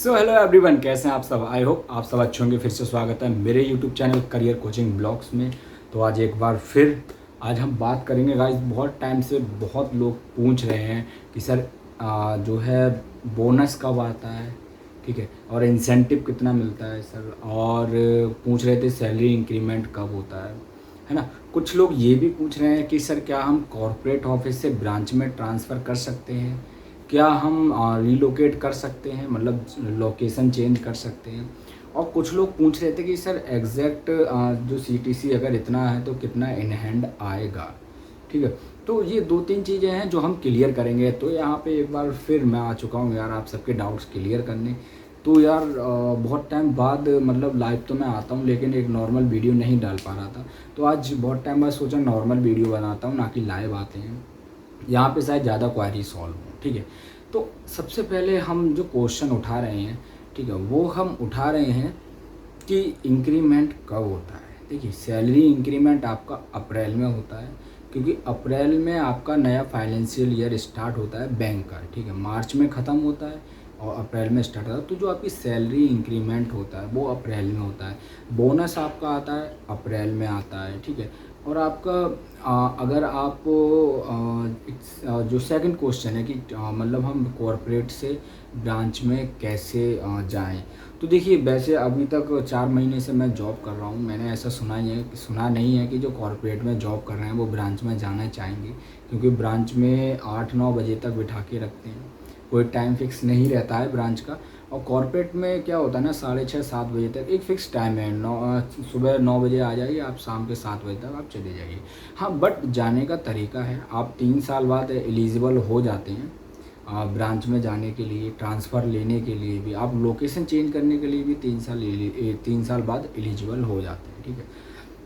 So hello everyone, कैसे हैं आप सब। आई होप आप सब अच्छे होंगे। फिर से स्वागत है मेरे YouTube channel career coaching blogs में। तो आज एक बार फिर आज हम बात करेंगे गाइस। बहुत टाइम से बहुत लोग पूछ रहे हैं कि सर जो है बोनस कब आता है, ठीक है, और इंसेंटिव कितना मिलता है सर, और पूछ रहे थे सैलरी इंक्रीमेंट कब होता है ना। कुछ लोग ये भी पूछ रहे हैं कि सर क्या हम कॉरपोरेट ऑफिस से ब्रांच में ट्रांसफ़र कर सकते हैं, क्या हम रीलोकेट कर सकते हैं, मतलब लोकेशन चेंज कर सकते हैं। और कुछ लोग पूछ रहे थे कि सर एग्जैक्ट जो सीटीसी अगर इतना है तो कितना इन हैंड आएगा, ठीक है। तो ये दो तीन चीज़ें हैं जो हम क्लियर करेंगे। तो यहाँ पे एक बार फिर मैं आ चुका हूँ यार आप सबके डाउट्स क्लियर करने। तो यार बहुत टाइम बाद मतलब लाइव तो मैं आता हूँ, लेकिन एक नॉर्मल वीडियो नहीं डाल पा रहा था। तो आज बहुत टाइम बाद सोचा नॉर्मल वीडियो बनाता हूँ, ना कि लाइव आते हैं। यहाँ पे शायद ज़्यादा क्वारी सॉल्व हो, ठीक है। तो सबसे पहले हम जो क्वेश्चन उठा रहे हैं, ठीक है, वो हम उठा रहे हैं कि इंक्रीमेंट कब होता है। देखिए, सैलरी इंक्रीमेंट आपका अप्रैल में होता है, क्योंकि अप्रैल में आपका नया फाइनेंशियल ईयर स्टार्ट होता है बैंक का, ठीक है। मार्च में ख़त्म होता है और अप्रैल में स्टार्ट होता है। तो जो आपकी सैलरी इंक्रीमेंट होता है वो अप्रैल में होता है। बोनस आपका आता है अप्रैल में आता है, ठीक है। और आपका अगर आप जो सेकंड क्वेश्चन है कि मतलब हम कॉरपोरेट से ब्रांच में कैसे जाएं। तो देखिए, वैसे अभी तक 4 महीने से मैं जॉब कर रहा हूँ। मैंने ऐसा सुना नहीं है कि जो कॉरपोरेट में जॉब कर रहे हैं वो ब्रांच में जाना चाहेंगे, क्योंकि ब्रांच में 8-9 बजे तक बिठा के रखते हैं। कोई टाइम फिक्स नहीं रहता है ब्रांच का। और कॉर्पोरेट में क्या होता है ना, 6:30-7 बजे तक एक फ़िक्स टाइम है। सुबह 9 बजे आ जाइए, आप शाम के 7 बजे तक आप चले जाइए। हाँ, बट जाने का तरीका है, आप 3 साल बाद एलिजिबल हो जाते हैं ब्रांच में जाने के लिए। ट्रांसफ़र लेने के लिए भी, आप लोकेशन चेंज करने के लिए भी 3 साल बाद एलिजिबल हो जाते हैं, ठीक है।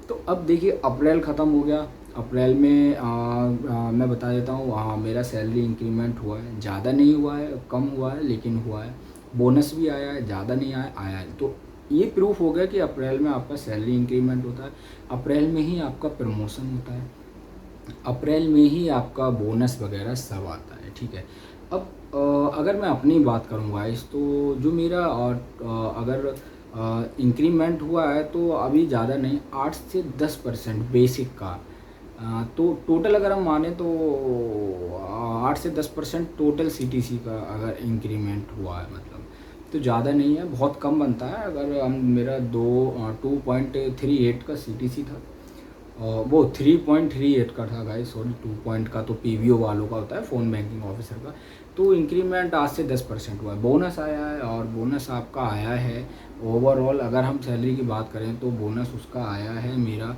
तो अब देखिए, अप्रैल ख़त्म हो गया। अप्रैल में मैं बता देता हूँ, मेरा सैलरी इंक्रीमेंट हुआ है। ज़्यादा नहीं हुआ है, कम हुआ है, लेकिन हुआ है। बोनस भी आया है, ज़्यादा नहीं आया है। तो ये प्रूफ हो गया कि अप्रैल में आपका सैलरी इंक्रीमेंट होता है, अप्रैल में ही आपका प्रमोशन होता है, अप्रैल में ही आपका बोनस वगैरह सब आता है, ठीक है। अब अगर मैं अपनी बात करूँ गाइस, तो जो मेरा अगर इंक्रीमेंट हुआ है तो अभी ज़्यादा नहीं, 8 से 10% बेसिक का। तो टोटल अगर हम माने तो 8 से 10% टोटल सीटीसी का अगर इंक्रीमेंट हुआ है, मतलब तो ज़्यादा नहीं है, बहुत कम बनता है। अगर हम मेरा 2.38 का सीटीसी था, वो 3.38 का था गाइस, सॉरी 2 पॉइंट का तो पीवीओ वालों का होता है, फ़ोन बैंकिंग ऑफिसर का। तो इंक्रीमेंट आज से 10% हुआ है। बोनस आया है, और बोनस आपका आया है ओवरऑल। अगर हम सैलरी की बात करें तो बोनस उसका आया है मेरा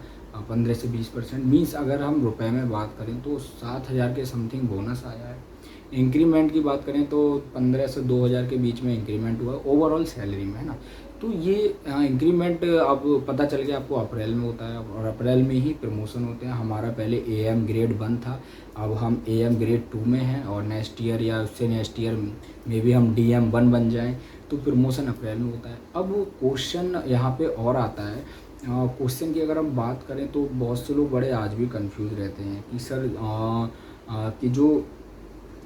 15 से 20%। मीन्स अगर हम रुपए में बात करें तो 7,000 के समथिंग बोनस आया है। इंक्रीमेंट की बात करें तो 15 से 2,000 के बीच में इंक्रीमेंट हुआ ओवरऑल सैलरी में, है ना। तो ये इंक्रीमेंट अब पता चल गया आपको अप्रैल में होता है, और अप्रैल में ही प्रमोशन होते हैं। हमारा पहले एएम ग्रेड 1 था, अब हम एएम ग्रेड 2 में हैं, और नेक्स्ट ईयर या उससे नेक्स्ट ईयर में भी हम डीएम 1 बन जाएं, तो प्रमोशन अप्रैल में होता है। अब क्वेश्चन यहाँ पे और आता है, क्वेश्चन की अगर हम बात करें तो बहुत से लोग बड़े आज भी कंफ्यूज रहते हैं कि सर कि जो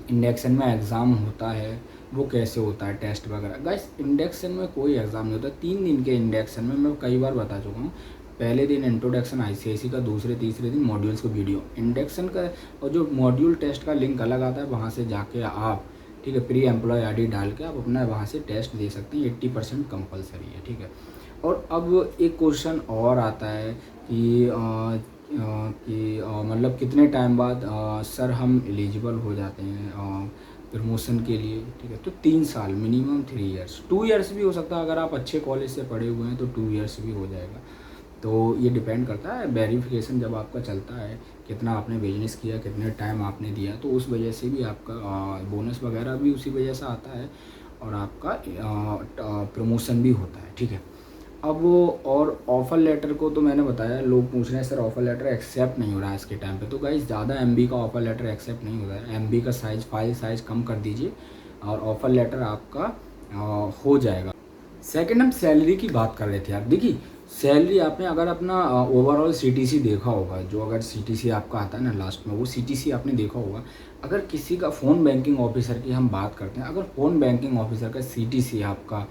इंडक्शन में एग्ज़ाम होता है वो कैसे होता है, टेस्ट वगैरह। गाइस, इंडक्शन में कोई एग्ज़ाम नहीं होता। 3 दिन के इंडक्शन में मैं कई बार बता चुका हूँ। पहले दिन इंट्रोडक्शन आईसीआईसी का, दूसरे तीसरे दिन मॉड्यूल्स को वीडियो इंडक्शन का, और जो मॉड्यूल टेस्ट का लिंक अलग आता है, वहाँ से जाके आप, ठीक है, प्री एम्प्लॉय आईडी डाल के आप अपना वहाँ से टेस्ट दे सकते हैं। 80% कंपलसरी है, ठीक है। और अब एक क्वेश्चन और आता है कि मतलब कितने टाइम बाद सर हम एलिजिबल हो जाते हैं प्रमोशन के लिए, ठीक है। तो 3 साल, मिनिमम 3 ईयर्स, 2 ईयर्स भी हो सकता है। अगर आप अच्छे कॉलेज से पढ़े हुए हैं तो 2 ईयर्स भी हो जाएगा। तो ये डिपेंड करता है, वेरिफिकेशन जब आपका चलता है, कितना आपने बिजनेस किया, कितने टाइम आपने दिया, तो उस वजह से भी आपका बोनस वगैरह भी उसी वजह से आता है, और आपका प्रमोशन भी होता है, ठीक है। अब और ऑफ़र लेटर को तो मैंने बताया, लोग पूछ रहे हैं सर ऑफ़र लेटर एक्सेप्ट नहीं हो रहा है इसके टाइम पे। तो गाइस, ज़्यादा एमबी का ऑफ़र लेटर एक्सेप्ट नहीं हो रहा है। एमबी का साइज़, फाइल साइज़ कम कर दीजिए और ऑफ़र लेटर आपका हो जाएगा। सेकंड, हम सैलरी की बात कर रहे थे यार। देखिए, सैलरी आपने अगर अपना ओवरऑल सीटीसी देखा होगा, जो अगर सीटीसी आपका आता है ना लास्ट में, वो सीटीसी आपने देखा होगा। अगर किसी का फ़ोन बैंकिंग ऑफिसर की हम बात करते हैं, अगर फ़ोन बैंकिंग ऑफिसर का सीटीसी आपका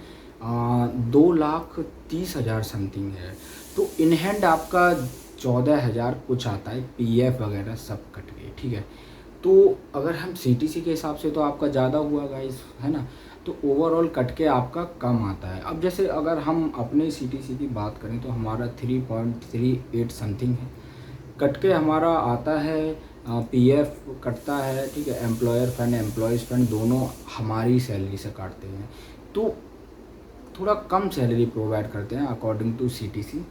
2,30,000 समथिंग है, तो इन हैंड आपका 14,000 कुछ आता है, पीएफ वगैरह सब कट के, ठीक है। तो अगर हम सीटीसी के हिसाब से तो आपका ज़्यादा हुआ गाइस, है ना। तो ओवरऑल कट के आपका कम आता है। अब जैसे अगर हम अपने सीटीसी की बात करें तो हमारा 3.38 समथिंग है, कट के हमारा आता है पीएफ कटता है, ठीक है। एम्प्लॉयर फंड, एम्प्लॉयज़ फंड दोनों हमारी सैलरी से काटते हैं, तो थोड़ा कम सैलरी प्रोवाइड करते हैं अकॉर्डिंग टू सीटीसी।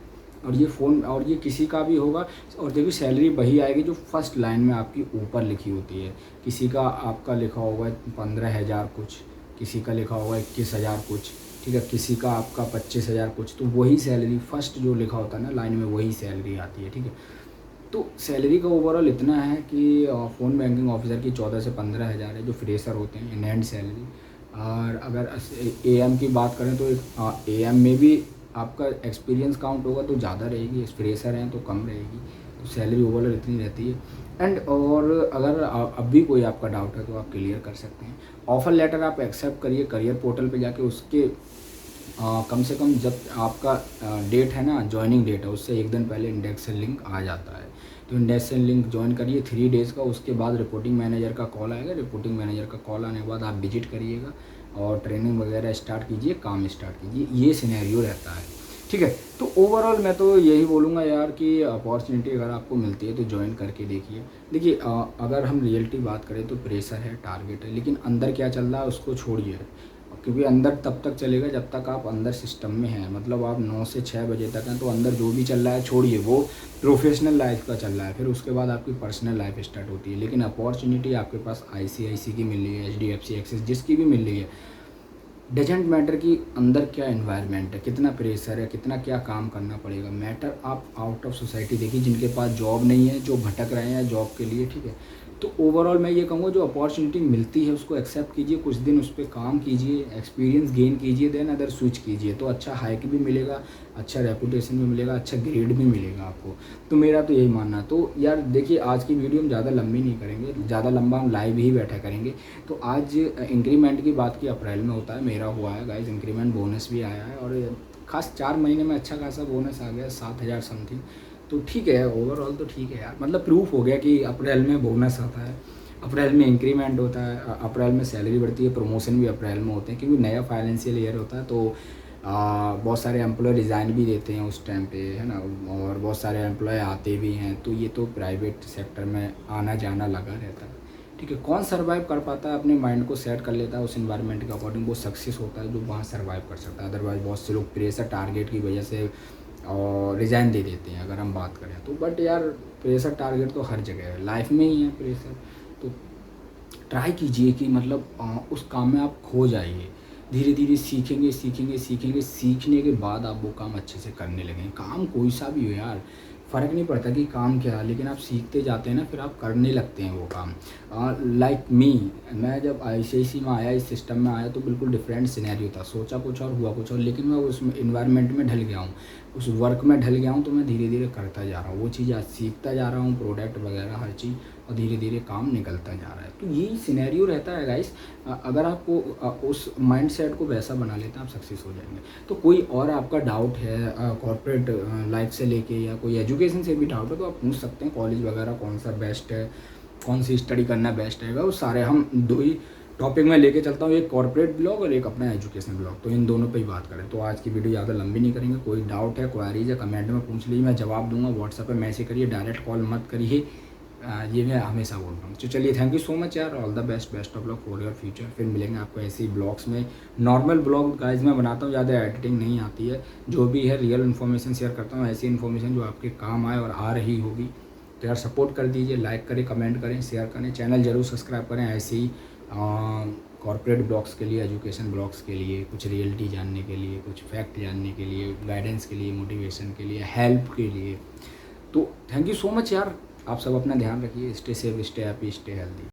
और ये फ़ोन और ये किसी का भी होगा। और देखिए सैलरी वही आएगी जो फर्स्ट लाइन में आपकी ऊपर लिखी होती है। किसी का आपका लिखा होगा 15,000 कुछ, किसी का लिखा होगा 21,000 कुछ, ठीक है। किसी का आपका 25,000 कुछ, तो वही सैलरी फर्स्ट जो लिखा होता है ना लाइन में, वही सैलरी आती है, ठीक है। तो सैलरी का ओवरऑल इतना है कि फ़ोन बैंकिंग ऑफिसर की 14 से 15,000 है जो फ्रेशर होते हैं, इन हैंड सैलरी। और अगर एएम की बात करें तो एएम में भी आपका एक्सपीरियंस काउंट होगा तो ज़्यादा रहेगी, फ्रेशर हैं तो कम रहेगी। तो सैलरी ओवरऑल इतनी रहती है। एंड और अगर अब भी कोई आपका डाउट है तो आप क्लियर कर सकते हैं। ऑफ़र लेटर आप एक्सेप्ट करिए करियर पोर्टल पे जाके, उसके कम से कम जब आपका डेट है ना, जॉइनिंग डेट है, उससे एक दिन पहले इंडेक्शन लिंक आ जाता है। तो इंडेक्शन लिंक ज्वाइन करिए 3 डेज़ का, उसके बाद रिपोर्टिंग मैनेजर का कॉल आएगा। रिपोर्टिंग मैनेजर का कॉल आने के बाद आप विजिट करिएगा और ट्रेनिंग वगैरह स्टार्ट कीजिए, काम स्टार्ट कीजिए। ये सिनेरियो रहता है, ठीक है। तो ओवरऑल मैं तो यही बोलूँगा यार कि अपॉर्चुनिटी अगर आपको मिलती है तो ज्वाइन करके देखिए। देखिए अगर हम रियलिटी बात करें तो प्रेशर है, टारगेट है, लेकिन अंदर क्या चल रहा है उसको छोड़िए, क्योंकि अंदर तब तक चलेगा जब तक आप अंदर सिस्टम में हैं। मतलब आप 9 से 6 बजे तक हैं, तो अंदर जो भी चल रहा है छोड़िए, वो प्रोफेशनल लाइफ का चल रहा है। फिर उसके बाद आपकी पर्सनल लाइफ स्टार्ट होती है। लेकिन अपॉर्चुनिटी आपके पास आईसीआईसी की मिल रही है, एचडीएफसी, एक्सिस, जिसकी भी मिल रही है, डजेंट मैटर कि अंदर क्या एनवायरनमेंट है, कितना प्रेशर है, कितना क्या काम करना पड़ेगा। मैटर आप आउट ऑफ सोसाइटी देखिए, जिनके पास जॉब नहीं है, जो भटक रहे हैं जॉब के लिए, ठीक है। तो ओवरऑल मैं ये कहूँगा जो अपॉर्चुनिटी मिलती है उसको एक्सेप्ट कीजिए, कुछ दिन उस पर काम कीजिए, एक्सपीरियंस गेन कीजिए, देन अदर स्विच कीजिए, तो अच्छा हाइक भी मिलेगा, अच्छा रेपुटेशन भी मिलेगा, अच्छा ग्रेड भी मिलेगा आपको। तो मेरा तो यही मानना है। तो यार देखिए आज की वीडियो हम ज़्यादा लंबी नहीं करेंगे, ज़्यादा लंबा हम लाइव ही बैठा करेंगे। तो आज इंक्रीमेंट की बात की अप्रैल में होता है, मेरा हुआ है गाइस इंक्रीमेंट, बोनस भी आया है। और खास 4 महीने में अच्छा खासा बोनस आ गया, 7,000 समथिंग। तो ठीक है, ओवरऑल तो ठीक है यार। मतलब प्रूफ हो गया कि अप्रैल में बोनस आता है, अप्रैल में इंक्रीमेंट होता है, अप्रैल में सैलरी बढ़ती है, प्रमोशन भी अप्रैल में होते हैं, क्योंकि नया फाइनेंशियल ईयर होता है। तो बहुत सारे एम्प्लॉय रिज़ाइन भी देते हैं उस टाइम पे, है ना। और बहुत सारे एम्प्लॉय आते भी हैं। तो ये तो प्राइवेट सेक्टर में आना जाना लगा रहता है, ठीक है। कौन सर्वाइव कर पाता है, अपने माइंड को सेट कर लेता है उस एनवायरनमेंट के अकॉर्डिंग, वो सक्सेस होता है जो वहाँ सर्वाइव कर सकता है। अदरवाइज बहुत से लोग प्रेशर टारगेट की वजह से और रिज़ाइन दे देते हैं, अगर हम बात करें तो। बट यार प्रेशर टारगेट तो हर जगह है, लाइफ में ही है प्रेशर। तो ट्राई कीजिए कि मतलब उस काम में आप खो जाइए। धीरे धीरे सीखेंगे सीखेंगे सीखेंगे, सीखने के बाद आप वो काम अच्छे से करने लगेंगे। काम कोई सा भी हो यार, फ़र्क नहीं पड़ता कि काम क्या है, लेकिन आप सीखते जाते हैं ना, फिर आप करने लगते हैं वो काम। लाइक मी, मैं जब आईसीआईसी में आया, इस सिस्टम में आया, तो बिल्कुल डिफरेंट सिनेरियो था। सोचा कुछ और हुआ कुछ और, लेकिन मैं उस इन्वायरमेंट में ढल गया हूँ, उस वर्क में ढल गया हूँ। तो मैं धीरे धीरे करता जा रहा हूँ वो चीज़, आज सीखता जा रहा हूँ, प्रोडक्ट वगैरह हर चीज़, और धीरे धीरे काम निकलता जा रहा है। तो यही सिनेरियो रहता है गाइस। अगर आपको उस माइंडसेट को वैसा बना लेते हैं, आप सक्सेस हो जाएंगे। तो कोई और आपका डाउट है कॉर्पोरेट लाइफ से लेके, या कोई एजुकेशन से भी डाउट है, तो आप पूछ सकते हैं। कॉलेज वगैरह कौन सा बेस्ट है, कौन सी स्टडी करना बेस्ट रहेगा, वो सारे हम 2 ही टॉपिक में लेके चलता हूँ, एक कॉर्पोरेट ब्लॉग और एक अपना एजुकेशन ब्लॉग। तो इन दोनों पे ही बात करें। तो आज की वीडियो ज़्यादा लंबी नहीं करेंगे। कोई डाउट है, क्वारीज है, कमेंट में पूछ लीजिए, मैं जवाब दूंगा। व्हाट्सएप पे मैसेज करिए, डायरेक्ट कॉल मत करिए। ये मैं हमेशा बोल रहा हूँ। तो चलिए, थैंक यू सो मच यार, all the best, best of luck for your future. फिर मिलेंगे आपको ऐसे ही ब्लॉग्स में। नॉर्मल ब्लॉग गाइज मैं बनाता हूँ, ज़्यादा एडिटिंग नहीं आती है, जो भी है रियल इन्फॉर्मेशन शेयर करता हूँ, ऐसी इन्फॉर्मेशन जो आपके काम आए और आ रही होगी। तो यार सपोर्ट कर दीजिए, लाइक करें, कमेंट करें, शेयर करें, चैनल जरूर सब्सक्राइब करें ऐसे ही कॉर्पोरेट ब्लॉग्स के लिए, एजुकेशन ब्लॉग्स के लिए, कुछ रियलिटी जानने के लिए, कुछ फैक्ट जानने के लिए, गाइडेंस के लिए, मोटिवेशन के लिए, हेल्प के लिए। तो थैंक यू सो मच यार, आप सब अपना ध्यान रखिए। Stay safe, stay happy, stay healthy.